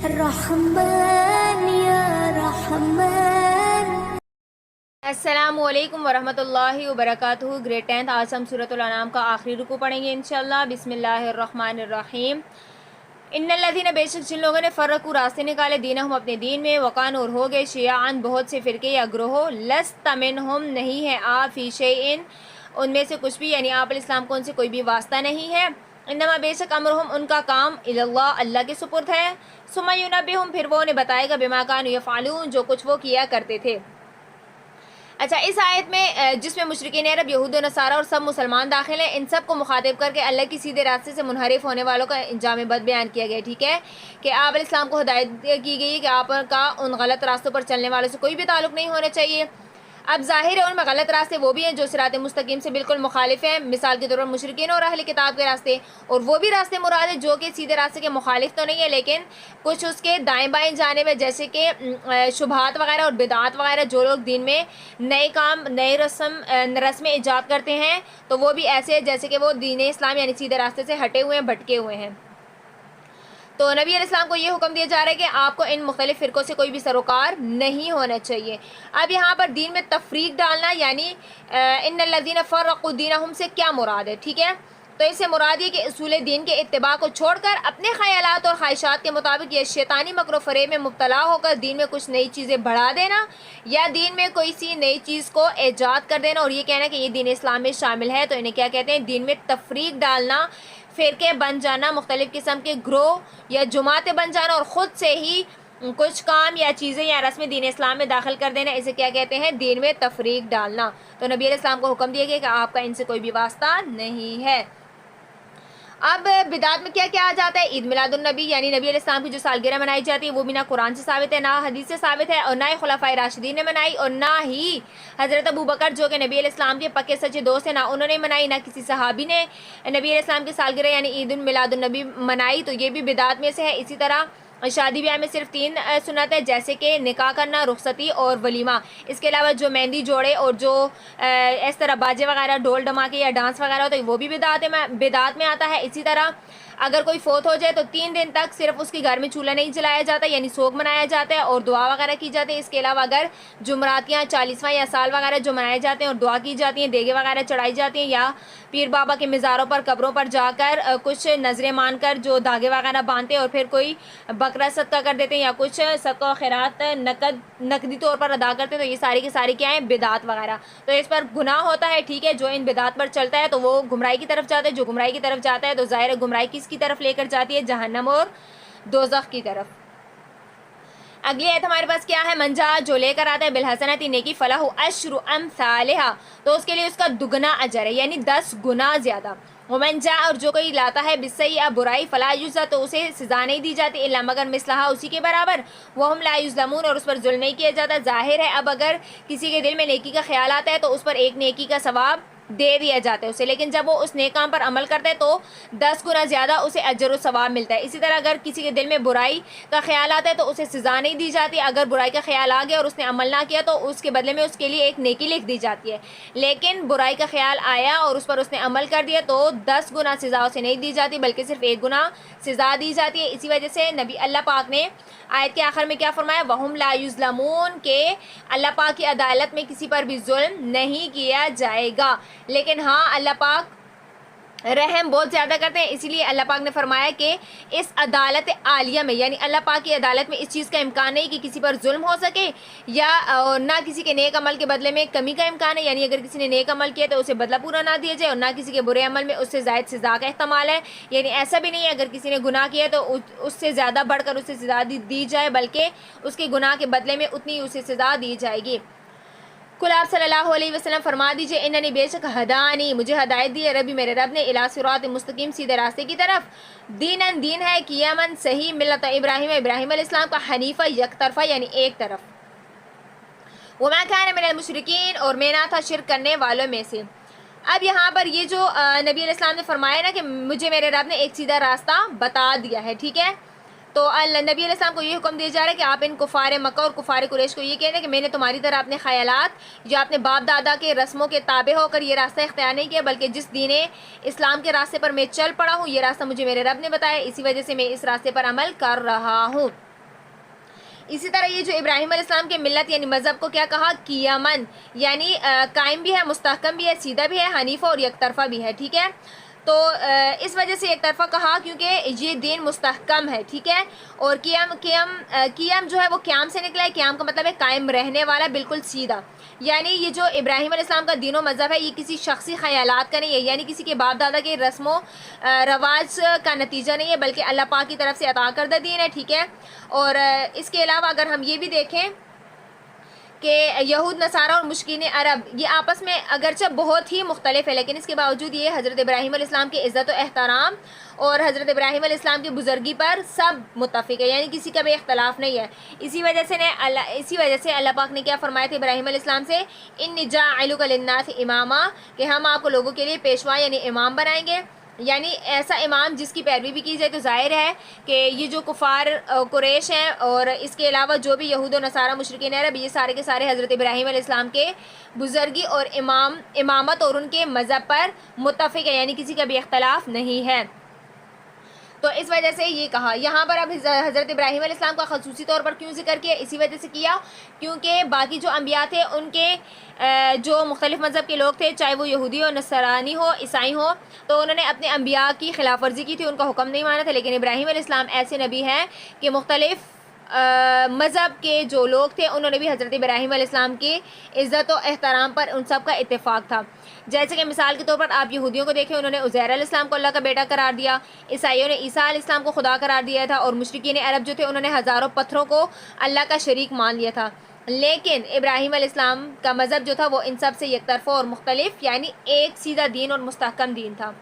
رحمن یا رحمن۔ السلام علیکم ورحمۃ اللہ وبرکاتہ۔ گریڈ 10 آج ہم سورۃ الانعام کا آخری رکوع پڑھیں گے انشاءاللہ۔ بسم اللہ الرحمن الرحیم۔ ان الذین، بے شک جن لوگوں نے فرقوا راستے نکالے، دینہم اپنے دین میں، وکانوا اور ہو گئے، شیعاً بہت سے فرقے یا گروہ، لست منہم نہیں ہے آپ، فی شیئن ان میں سے کچھ بھی، یعنی آپ علیہ السلام کو ان سے کوئی بھی واسطہ نہیں ہے۔ انما بے شک امرہم ان کا کام اللہ اللہ کے سپرد ہے، ثم ینبئہم پھر وہ انہیں بتائے گا، بما کانوا یفعلون جو کچھ وہ کیا کرتے تھے۔ اچھا، اس آیت میں جس میں مشرکین عرب، یہود و نصارہ اور سب مسلمان داخل ہیں، ان سب کو مخاطب کر کے اللہ کی سیدھے راستے سے منحرف ہونے والوں کا انجام بد بیان کیا گیا، ٹھیک ہے، کہ آپ علیہ السلام کو ہدایت کی گئی کہ آپ کا ان غلط راستوں پر چلنے والوں سے کوئی بھی تعلق نہیں ہونا چاہیے۔ اب ظاہر ہے ان میں غلط راستے وہ بھی ہیں جو صراط مستقیم سے بالکل مخالف ہیں، مثال کے طور پر مشرکین اور اہل کتاب کے راستے، اور وہ بھی راستے مراد ہیں جو کہ سیدھے راستے کے مخالف تو نہیں ہے لیکن کچھ اس کے دائیں بائیں جانے میں، جیسے کہ شبہات وغیرہ اور بدعات وغیرہ، جو لوگ دین میں نئے کام، نئے رسمیں ایجاد کرتے ہیں تو وہ بھی ایسے ہیں جیسے کہ وہ دین اسلام یعنی سیدھے راستے سے ہٹے ہوئے ہیں، بھٹکے ہوئے ہیں۔ تو نبی علیہ السلام کو یہ حکم دیا جا رہا ہے کہ آپ کو ان مختلف فرقوں سے کوئی بھی سروکار نہیں ہونا چاہیے۔ اب یہاں پر دین میں تفریق ڈالنا، یعنی ان الذین فرقوا دینہم سے کیا مراد ہے، ٹھیک ہے، تو اس سے مراد یہ کہ اصول دین کے اتباع کو چھوڑ کر اپنے خیالات اور خواہشات کے مطابق یا شیطانی مکر و فریب میں مبتلا ہو کر دین میں کچھ نئی چیزیں بڑھا دینا، یا دین میں کوئی سی نئی چیز کو ایجاد کر دینا اور یہ کہنا کہ یہ دین اسلام میں شامل ہے، تو انہیں کیا کہتے ہیں، دین میں تفریق ڈالنا، فرقے بن جانا، مختلف قسم کے گروہ یا جماعتیں بن جانا اور خود سے ہی کچھ کام یا چیزیں یا رسمیں دین اسلام میں داخل کر دینا، اسے کیا کہتے ہیں، دین میں تفریق ڈالنا۔ تو نبی علیہ السلام کو حکم دیا گیا کہ آپ کا ان سے کوئی بھی واسطہ نہیں ہے۔ اب بدعت میں کیا کیا آ جاتا ہے؟ عید میلاد النبی، یعنی نبی علیہ السلام کی جو سالگرہ منائی جاتی ہے وہ بھی نہ قرآن سے ثابت ہے، نہ حدیث سے ثابت ہے، اور نہ ہی خلفائے راشدین نے منائی، اور نہ ہی حضرت ابوبکر جو کہ نبی علیہ السلام کے پکے سچے دوست ہیں، نہ انہوں نے منائی، نہ کسی صحابی نے نبی علیہ السلام کی سالگرہ یعنی عید میلاد النبی منائی، تو یہ بھی بدعت میں سے ہے۔ اسی طرح شادی بیاہ میں صرف 3 سنت ہے، جیسے کہ نکاح کرنا، رخصتی اور ولیمہ۔ اس کے علاوہ جو مہندی جوڑے اور جو اس طرح باجے وغیرہ، ڈھول ڈھماکے یا ڈانس وغیرہ ہوتا ہے وہ بھی بدعت میں آتا ہے۔ اسی طرح اگر کوئی فوت ہو جائے تو 3 دن تک صرف اس کے گھر میں چولہا نہیں جلایا جاتا، یعنی سوگ منایا جاتا ہے اور دعا وغیرہ کی جاتی ہے۔ اس کے علاوہ اگر جمعراتیاں، 40واں یا سال وغیرہ جو منائے جاتے ہیں اور دعا کی جاتی ہیں، دیگیں وغیرہ چڑھائی جاتی ہیں، یا پیر بابا کے مزاروں پر، قبروں پر جا کر کچھ نظریں مان کر جو دھاگے وغیرہ باندھتے ہیں اور پھر کوئی بکرا صدقہ کر دیتے ہیں یا کچھ صدقہ و خیرات نقدی طور پر ادا کرتے ہیں، تو یہ ساری کی ساری کیا ہیں، بدعت وغیرہ۔ تو اس پر گناہ ہوتا ہے، ٹھیک ہے، جو ان بدعت پر چلتا ہے تو وہ گمراہی کی طرف جاتا ہے، جو گمراہی کی طرف جاتا ہے تو ظاہر ہے گمراہی کس کی طرف لے کر جاتی ہے، جہنم اور دوزخ کی طرف۔ اگلی آیت ہمارے پاس کیا ہے، من جاء جو لے کر آتا ہے بالحسنۃ نیکی فلہ عشر امثالھا تو اس کے لیے اس کا دگنا اجر ہے، یعنی 10 گنا زیادہ۔ ومن جاء اور جو کوئی لاتا ہے بالسیئۃ برائی فلا یجزی تو اسے سزا نہیں دی جاتی الا مگر مثلھا اسی کے برابر، وہم لا یظلمون اور اس پر ظلم نہیں کیا جاتا۔ ظاہر ہے اب اگر کسی کے دل میں نیکی کا خیال آتا ہے تو اس پر 1 نیکی کا ثواب دے دیا جاتا ہے اسے، لیکن جب وہ اس نیک کام پر عمل کرتا ہے تو 10 گنا زیادہ اسے اجر و ثواب ملتا ہے۔ اسی طرح اگر کسی کے دل میں برائی کا خیال آتا ہے تو اسے سزا نہیں دی جاتی، اگر برائی کا خیال آ گیا اور اس نے عمل نہ کیا تو اس کے بدلے میں اس کے لیے 1 نیکی لکھ دی جاتی ہے، لیکن برائی کا خیال آیا اور اس پر اس نے عمل کر دیا تو 10 گنا سزا اسے نہیں دی جاتی بلکہ صرف 1 گنا سزا دی جاتی ہے۔ اسی وجہ سے نبی اللہ پاک نے آیت کے آخر میں کیا فرمایا، وَهُمْ لَا يُظْلَمُونَ، کہ اللہ پاک کی عدالت میں کسی پر بھی ظلم نہیں کیا جائے گا، لیکن ہاں اللہ پاک رحم بہت زیادہ کرتے ہیں، اسی لیے اللہ پاک نے فرمایا کہ اس عدالت عالیہ میں، یعنی اللہ پاک کی عدالت میں اس چیز کا امکان نہیں کہ کسی پر ظلم ہو سکے، یا نہ کسی کے نیک عمل کے بدلے میں کمی کا امکان ہے، یعنی اگر کسی نے نیک عمل کیا تو اسے بدلہ پورا نہ دیا جائے، اور نہ کسی کے برے عمل میں اس سے زائد سزا کا احتمال ہے، یعنی ایسا بھی نہیں ہے اگر کسی نے گناہ کیا تو اس سے زیادہ بڑھ کر اسے سزا دی جائے، بلکہ اس کے گناہ کے بدلے میں اتنی اسے سزا دی جائے گی۔ کل آپ صلی اللہ علیہ وسلم فرما دیجئے، اننی بے شک ہدانی مجھے ہدایت دی ہے ربی میرے رب نے، الی صراط مستقیم سیدھے راستے کی طرف، دینن دین ہے، قیامن صحیح، ملت ابراہیم ابراہیم علیہ السلام کا، حنیفہ یک طرفہ یعنی ایک طرف، وما کان من المشرکین اور میں نہ تھا شرک کرنے والوں میں سے۔ اب یہاں پر یہ جو نبی علیہ السلام نے فرمایا نا کہ مجھے میرے رب نے ایک سیدھا راستہ بتا دیا ہے، ٹھیک ہے، تو نبی علیہ السلام کو یہ حکم دیا جا رہا ہے کہ آپ ان کفار مکہ اور کفار قریش کو یہ کہتے ہیں کہ میں نے تمہاری طرح اپنے خیالات یا اپنے باپ دادا کے رسموں کے تابع ہو کر یہ راستہ اختیار نہیں کیا، بلکہ جس دین اسلام کے راستے پر میں چل پڑا ہوں یہ راستہ مجھے میرے رب نے بتایا، اسی وجہ سے میں اس راستے پر عمل کر رہا ہوں۔ اسی طرح یہ جو ابراہیم علیہ السلام کے ملت یعنی مذہب کو کیا کہا؟ قیامن، یعنی قائم بھی ہے، مستحکم بھی ہے، سیدھا بھی ہے، حنیفہ اور یک طرفہ بھی ہے، ٹھیک ہے. تو اس وجہ سے ایک طرفہ کہا کیونکہ یہ دین مستحکم ہے، ٹھیک ہے. اور قیام جو ہے وہ قیام سے نکلا ہے. قیام کا مطلب ہے قائم رہنے والا، بالکل سیدھا. یعنی یہ جو ابراہیم علیہ السلام کا دین و مذہب ہے یہ کسی شخصی خیالات کا نہیں ہے، یعنی کسی کے باپ دادا کے رسم و رواج کا نتیجہ نہیں ہے، بلکہ اللہ پاک کی طرف سے عطا کردہ دین ہے، ٹھیک ہے. اور اس کے علاوہ اگر ہم یہ بھی دیکھیں کہ یہود نصارہ اور مشرکین عرب یہ آپس میں اگرچہ بہت ہی مختلف ہے، لیکن اس کے باوجود یہ حضرت ابراہیم علیہ السلام کی عزت و احترام اور حضرت ابراہیم علیہ السلام کی بزرگی پر سب متفق ہے، یعنی کسی کا بھی اختلاف نہیں ہے. اسی وجہ سے اللہ پاک نے کیا فرمایا تھا ابراہیم علیہ السلام سے؟ انی جاعلک للناس اماما، کہ ہم آپ کو لوگوں کے لیے پیشوا یعنی امام بنائیں گے، یعنی ایسا امام جس کی پیروی بھی کی جائے. تو ظاہر ہے کہ یہ جو کفار قریش ہیں اور اس کے علاوہ جو بھی یہود و نصارہ مشرکین عرب یہ سارے کے سارے حضرت ابراہیم علیہ السلام کے بزرگی اور امامت اور ان کے مذہب پر متفق ہے، یعنی کسی کا بھی اختلاف نہیں ہے. تو اس وجہ سے یہ کہا. یہاں پر اب حضرت ابراہیم علیہ السلام کا خصوصی طور پر کیوں ذکر کیا؟ اسی وجہ سے کیا کیونکہ باقی جو انبیاء تھے ان کے جو مختلف مذہب کے لوگ تھے، چاہے وہ یہودی ہو، نصرانی ہو، عیسائی ہو، تو انہوں نے اپنے انبیاء کی خلاف ورزی کی تھی، ان کا حکم نہیں مانا تھا. لیکن ابراہیم علیہ السلام ایسے نبی ہیں کہ مختلف مذہب کے جو لوگ تھے انہوں نے بھی حضرت ابراہیم علیہ السلام کی عزت و احترام پر ان سب کا اتفاق تھا. جیسے کہ مثال کے طور پر آپ یہودیوں کو دیکھیں، انہوں نے عزیر علیہ السلام کو اللہ کا بیٹا قرار دیا، عیسائیوں نے عیسیٰ علیہ السلام کو خدا قرار دیا تھا، اور مشرکین عرب جو تھے انہوں نے ہزاروں پتھروں کو اللہ کا شریک مان لیا تھا. لیکن ابراہیم علیہ السلام کا مذہب جو تھا وہ ان سب سے یک طرفہ اور مختلف، یعنی ایک سیدھا دین اور مستحکم دین تھا.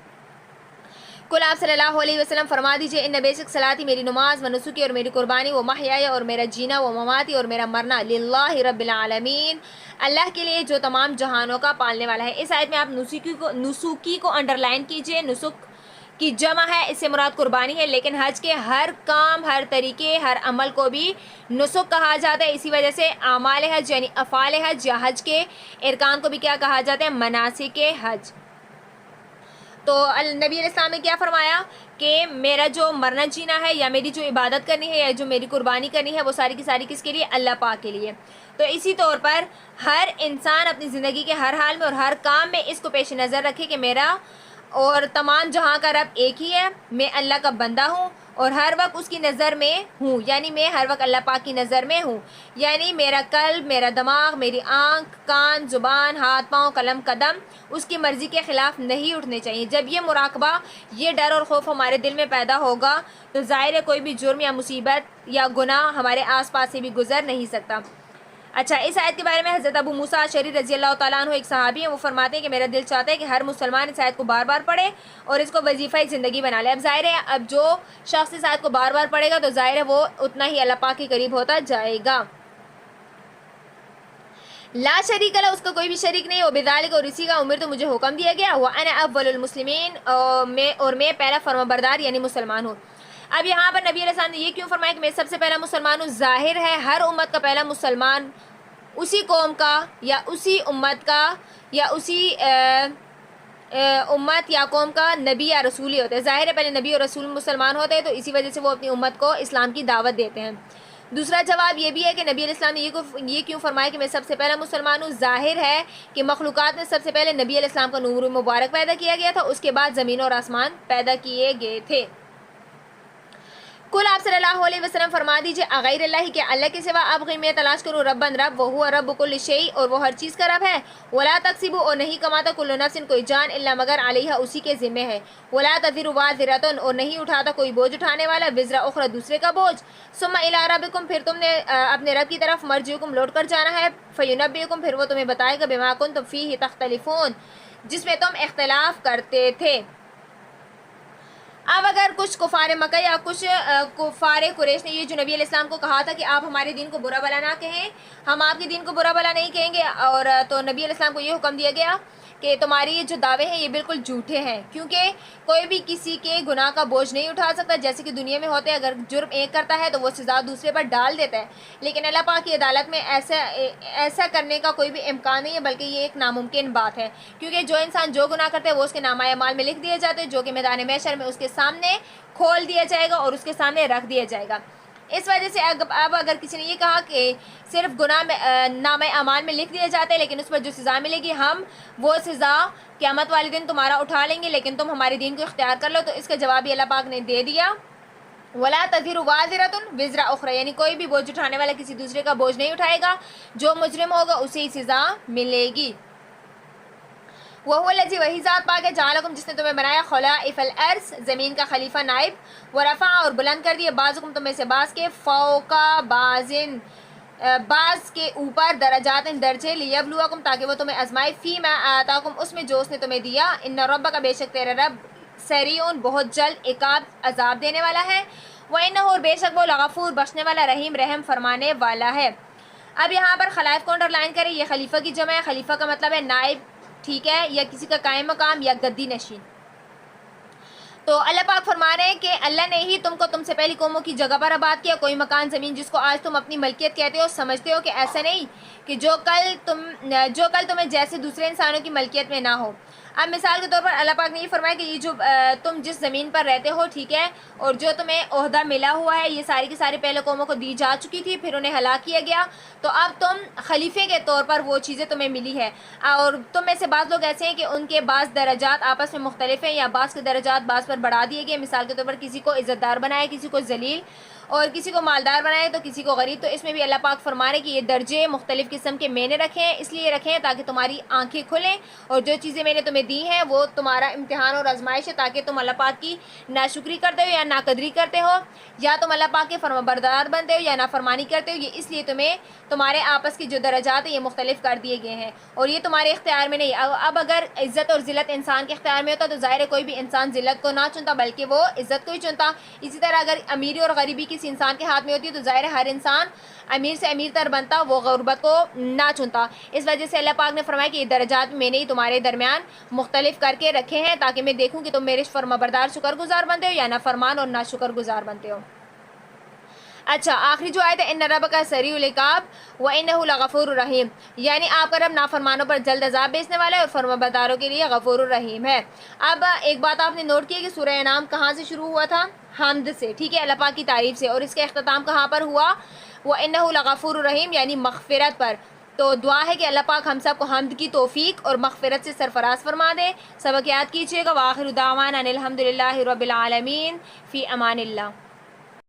کل آپ صلی اللہ علیہ وسلم فرما دیجئے ان بے شک صلاتی، میری نماز، و نسکی اور میری قربانی، و محیائی اور میرا جینا، و مماتی اور میرا مرنا، للہ رب العالمین، اللہ کے لیے جو تمام جہانوں کا پالنے والا ہے. اس آیت میں آپ نسکی کو انڈرلائن کیجئے. نسک کی جمع ہے، اس سے مراد قربانی ہے، لیکن حج کے ہر کام، ہر طریقے، ہر عمل کو بھی نسک کہا جاتا ہے. اسی وجہ سے اعمال حج یعنی افعال حج یا حج کے ارکان کو بھی کیا کہا جاتا ہے؟ مناسک حج. تو نبی علیہ السلام نے کیا فرمایا کہ میرا جو مرنا جینا ہے یا میری جو عبادت کرنی ہے یا جو میری قربانی کرنی ہے وہ ساری کی ساری کس کے لیے؟ اللہ پاک کے لیے. تو اسی طور پر ہر انسان اپنی زندگی کے ہر حال میں اور ہر کام میں اس کو پیش نظر رکھے کہ میرا اور تمام جہاں کا رب ایک ہی ہے، میں اللہ کا بندہ ہوں اور ہر وقت اس کی نظر میں ہوں، یعنی میں ہر وقت اللہ پاک کی نظر میں ہوں، یعنی میرا قلب، میرا دماغ، میری آنکھ، کان، زبان، ہاتھ، پاؤں، قلم، قدم اس کی مرضی کے خلاف نہیں اٹھنے چاہیے. جب یہ مراقبہ، یہ ڈر اور خوف ہمارے دل میں پیدا ہوگا تو ظاہر ہے کوئی بھی جرم یا مصیبت یا گناہ ہمارے آس پاس سے بھی گزر نہیں سکتا. اچھا، اس آیت کے بارے میں حضرت ابو موسیٰ اشعری رضی اللہ تعالیٰ عنہ ایک صحابی ہیں، وہ فرماتے ہیں کہ میرا دل چاہتا ہے کہ ہر مسلمان اس آیت کو بار بار پڑھے اور اس کو وظیفہ زندگی بنا لے. اب ظاہر ہے اب جو شخص اس آیت کو بار بار پڑھے گا تو ظاہر ہے وہ اتنا ہی اللہ پاک کے قریب ہوتا جائے گا. لا شریک اللہ، اس کا کوئی بھی شریک نہیں ہو، بذالک اور اسی کا امر تو مجھے حکم دیا گیا، وانا اول المسلمین، اور میں پہلا فرما بردار یعنی مسلمان ہوں. اب یہاں پر نبی علیہ السلام نے یہ کیوں فرمایا کہ میں سب سے پہلا مسلمان ہوں؟ ظاہر ہے ہر امت کا پہلا مسلمان اسی قوم کا یا اسی امت کا یا اسی امت یا قوم کا نبی یا رسول ہی ہوتا ہے. ظاہر ہے پہلے نبی اور رسول مسلمان ہوتے ہیں تو اسی وجہ سے وہ اپنی امت کو اسلام کی دعوت دیتے ہیں. دوسرا جواب یہ بھی ہے کہ نبی علیہ السلام نے یہ کیوں فرمایا کہ میں سب سے پہلا مسلمان ہوں؟ ظاہر ہے کہ مخلوقات میں سب سے پہلے نبی علیہ السلام کا نور مبارک پیدا کیا گیا تھا، اس کے بعد زمین اور آسمان پیدا کیے گئے تھے. کل آپ صلی اللہ علیہ وسلم فرما دیجئے اغیر اللہ کہ اللہ کے سوا ابغی میں تلاش کروں ربًا رب، وہو رب کل شیء اور وہ ہر چیز کا رب ہے، ولا تکسب اور نہیں کماتا کل نفس کوئی جان الا مگر علیہا اسی کے ذمہ ہے، ولا تزر وازرۃ اور نہیں اٹھاتا کوئی بوجھ اٹھانے والا وزر اخرى دوسرے کا بوجھ، ثم الی ربکم پھر تم نے اپنے رب کی طرف مرجعکم لوٹ کر جانا ہے، فینبئکم پھر وہ تمہیں بتائے گا بما کنتم فیہ تختلفون جس میں تم اختلاف کرتے تھے. اب اگر کچھ کفار مکہ یا کچھ کفار قریش نے یہ جو نبی علیہ السلام کو کہا تھا کہ آپ ہمارے دین کو برا بلا نہ کہیں، ہم آپ کے دین کو برا بلا نہیں کہیں گے، اور تو نبی علیہ السلام کو یہ حکم دیا گیا کہ تمہاری یہ جو دعوے ہیں یہ بالکل جھوٹے ہیں، کیونکہ کوئی بھی کسی کے گناہ کا بوجھ نہیں اٹھا سکتا. جیسے کہ دنیا میں ہوتے ہیں اگر جرم ایک کرتا ہے تو وہ سزا دوسرے پر ڈال دیتا ہے، لیکن اللہ پاک کی عدالت میں ایسا کرنے کا کوئی بھی امکان نہیں ہے، بلکہ یہ ایک ناممکن بات ہے، کیونکہ جو انسان جو گناہ کرتے ہیں وہ اس کے نامہ اعمال میں لکھ دیے جاتے ہیں، جو کہ میدان محشر میں اس کے سامنے کھول دیا جائے گا اور اس کے سامنے رکھ دیا جائے گا. اس وجہ سے اب اگر کسی نے یہ کہا کہ صرف گناہ میں نامہ اعمال میں لکھ دیے جاتے ہیں لیکن اس پر جو سزا ملے گی ہم وہ سزا قیامت والے دن تمہارا اٹھا لیں گے لیکن تم ہمارے دین کو اختیار کر لو، تو اس کا جواب بھی اللہ پاک نے دے دیا، وَلَا تَزِرُ وَازِرَةٌ وِزْرَ أُخْرَى، یعنی کوئی بھی بوجھ اٹھانے والا کسی دوسرے کا بوجھ نہیں اٹھائے گا، جو مجرم ہوگا اسے ہی سزا ملے گی۔ وَهُوَ الَّذِي، وہی ذات پاک ہے، جَعَلَكُم، جس نے تمہیں بنایا، خَلَائِفَ الْأَرْضِ، زمین کا خلیفہ نائب، وَرَفَعَ، اور بلند کر دیے، بَعْضَكُم، تم میں سے بعض کے، فَوْقَ بَعْضٍ، بعض کے اوپر، درجات، درجے، لِيَبْلُوَكُم، تاکہ وہ تمہیں آزمائے، فِي مَا آتَاكُم، اس میں جو اس نے تمہیں دیا، إِنَّ رَبَّكَ، بے شک تیرا رب، سریع، بہت جلد، عذاب دینے والا ہے، وَإِنَّهُ، اور بے شک وہ، لغفور، بخشنے والا، رحیم، رحم فرمانے والا ہے۔ اب یہاں پر خلائف کو انڈر لائن کریں، یہ خلیفہ کی جمع ہے، خلیفہ کا مطلب ہے نائب، ٹھیک ہے، یا کسی کا قائم مقام یا گدی نشین۔ تو اللہ پاک فرما رہے ہیں کہ اللہ نے ہی تم سے پہلی قوموں کی جگہ پر آباد کیا، کوئی مکان زمین جس کو آج تم اپنی ملکیت کہتے ہو، سمجھتے ہو کہ ایسا نہیں کہ جو کل تمہیں جیسے دوسرے انسانوں کی ملکیت میں نہ ہو۔ اب مثال کے طور پر اللہ پاک نے یہ فرمایا کہ یہ جو تم جس زمین پر رہتے ہو، ٹھیک ہے، اور جو تمہیں عہدہ ملا ہوا ہے، یہ ساری کی ساری پہلے قوموں کو دی جا چکی تھی، پھر انہیں ہلاک کیا گیا، تو اب تم خلیفے کے طور پر وہ چیزیں تمہیں ملی ہے، اور تم میں سے بعض لوگ ایسے ہیں کہ ان کے بعض درجات آپس میں مختلف ہیں، یا بعض کے درجات بعض پر بڑھا دیے گئے، مثال کے طور پر کسی کو عزت دار بنایا، کسی کو ذلیل، اور کسی کو مالدار بنائے تو کسی کو غریب، تو اس میں بھی اللہ پاک فرما رہے کہ یہ درجے مختلف قسم کے میں نے رکھے ہیں، اس لیے رکھے ہیں تاکہ تمہاری آنکھیں کھلیں، اور جو چیزیں میں نے تمہیں دی ہیں وہ تمہارا امتحان اور آزمائش ہے، تاکہ تم اللہ پاک کی ناشکری کرتے ہو یا ناقدری کرتے ہو، یا تم اللہ پاک کے فرما بردار بنتے ہو یا نافرمانی کرتے ہو، یہ اس لیے تمہارے آپس کے جو درجات ہیں یہ مختلف کر دیے گئے ہیں، اور یہ تمہارے اختیار میں نہیں۔ اب اگر عزت اور ذلت انسان کے اختیار میں ہوتا تو ظاہر ہے کوئی بھی انسان ذلت کو نہ چنتا بلکہ وہ عزت کو ہی چنتا، اسی طرح اگر امیری اور غریبی کسی انسان کے ہاتھ میں ہوتی ہے تو ظاہر ہے ہر انسان امیر سے امیر تر بنتا، وہ غربت کو نہ چنتا۔ اس وجہ سے اللہ پاک نے فرمایا کہ یہ درجات میں نے ہی تمہارے درمیان مختلف کر کے رکھے ہیں تاکہ میں دیکھوں کہ تم میرے فرما بردار شکر گزار بنتے ہو یا نافرمان اور ناشکر گزار بنتے ہو۔ اچھا، آخری جو آیت ہے، ان ربک سریع العقاب وانہ لغفور الرحیم، یعنی آپ کا رب نافرمانوں پر جلد عذاب بھیجنے والا ہے اور فرما برداروں کے لیے غفور الرحیم ہے۔ اب ایک بات آپ نے نوٹ کی کہ سورہ انعام کہاں سے شروع ہوا تھا؟ حمد سے، ٹھیک ہے، اللہ پاک کی تعریف سے، اور اس کا اختتام کہاں پر ہوا؟ وانہ لغفور الرحیم، یعنی مغفرت پر۔ تو دعا ہے کہ اللہ پاک ہم سب کو حمد کی توفیق اور مغفرت سے سرفراز فرما دے۔ سبق یاد کیجیے گا، وآخر دعوانا ان الحمد للہ رب العالمین، فی امان اللہ۔